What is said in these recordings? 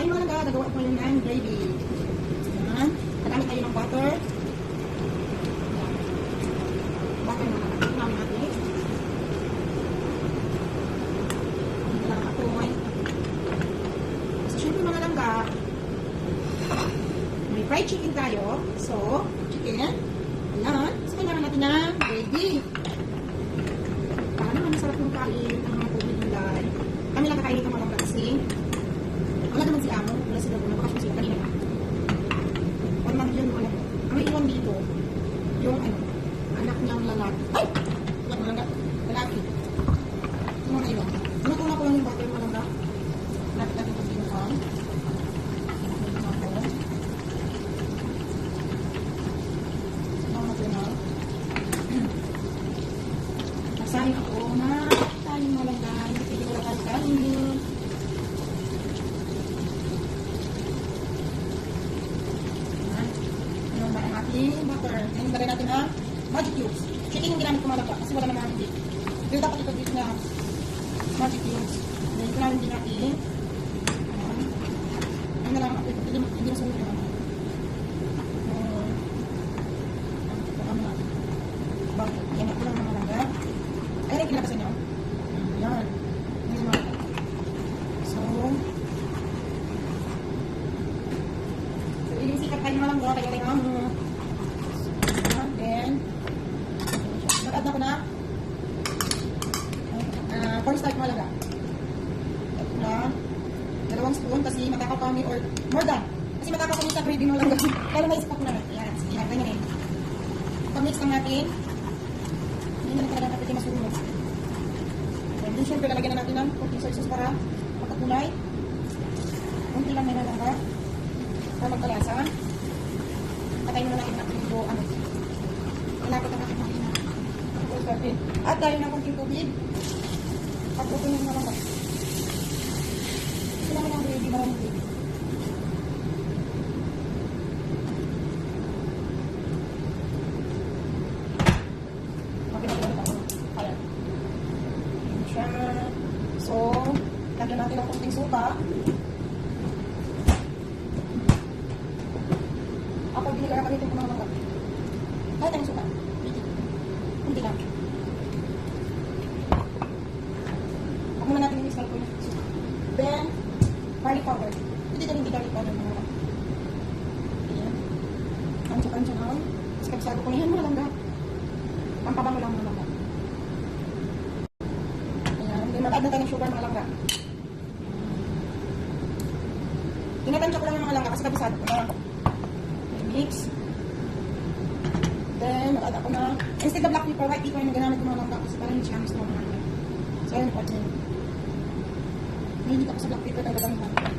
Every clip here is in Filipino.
Ngayon mga langga, nagawa ko yung ng gravy. Ayan. Nagamit tayo ng butter. Butter na namin natin. Hindi lang apoy. So, syempre mga langga, may fried chicken tayo. So, chicken. Ayan. So, kailangan natin ng gravy. Para naman masarap yung kain ng mga tubig ng dahil. Kami lang kakain ito mga langga kasi wala naman si Amo. Wala sila kung napakasyon sila kanina na. Wala naman yun. Ang iwan dito, yung anak niyang lalaki. Ay! Anak mga langga. Lalaki. Yung mga iwan. Sinutuna ko lang yung butter mga langga. Lapit natin ito sinukan. Nagsahin ako na tayong mga langga. Hindi ko lang kain. Butter. Ngayon, lagay natin ang magic cubes. Chicken yung ginamit ko malapa kasi wala naman hindi. Pero dapat ito dito na magic cubes. Ngayon ko namin din natin. Ayun na lang. Hindi na sunod naman. Yan ako lang mga langga. Ayan yung kinakasan nyo. Yan. So, yung sikat kayo mga langga. Kaya rin ang nag-add na ko na cornstarch malaga. At na 2 spoon kasi matakaw kami or more than. Kasi matakaw kami sa gravy malaga. Kaya naisip ako na. Ayan. Sige, ganyan eh. Pag-mix lang natin. Hindi na talaga natin masunod. And then syempre lalagyan na natin ng cooking soy sauce para magkakulay. Kunti lang may malaga. Para magkalasa. Patayin mo na natin natin ito. Malapit ang natin natin. At tayo ng konting tubig. Pagpupunin mo lang ba? Ito naman ang gravy na lang. Okay na ako. Ayan. Siya. So, lagyan natin ng konting suka. Ako, binigay na kami ito mga mga. Kahit ang suka. Hindi lang. Huwag muna natin yung mix ko na. Then, garlic powder. Hindi din garlic powder mga lang. Ayan. Ancho-ancho na. Tapos kabisado ko na yan mga langga. Pampabango lang mga langga. Ayan. Then, mag-add na tayo ng sugar mga langga. Tinatansya ko lang yung mga langga kasi kabisado ko na. Mix. Then, mag-add ako na, instead of black pepper, white pepper yung ginamit ko mga langga kasi parang hindi siya gusto mga langga. So, yun po dyan. Hindi ako sa black pepper talaga ng langga.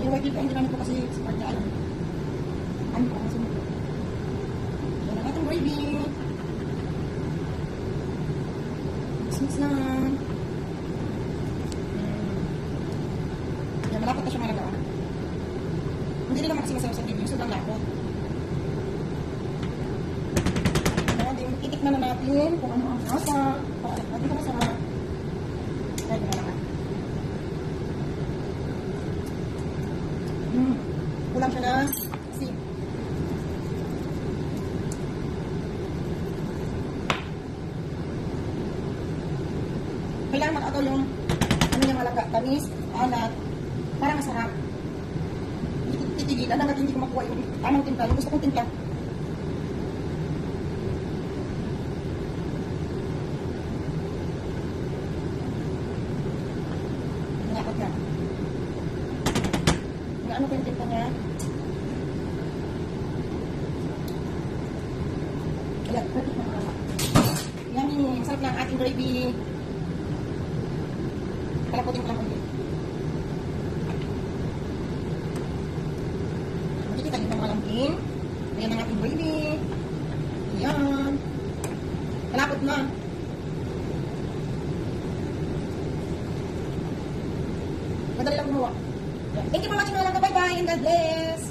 Yung white pepper yung ginamit ko kasi sa part niya, alam. Ano ko ang sunod. Yan ang ating gravy. Mix na. Yan, malapot na siya mga langga. Hindi rin naman kasi masarap sa video, sobrang lapot. Itikman na natin kung ano ang nasa. Pakalik natin ito masarap. Lagi na lang. Kulang siya na asin. Kailangan mag-agaw yung ano yung malaga. Tamis, alat, para masarap. Titigilan hanggat hindi ko makuha yung tamang timpla. Yung gusto kong timpla. Ano po yung timpla niya? Ayan, perfect na mga. Yummy! Sarap ng ating gravy. Palaputin ko lang konti. Makikita niyo mga lambing. Ayan ang ating gravy. Ayan. Palapot na. Madali lang gumawa. Thank you for watching mga langga. Bye-bye and God bless!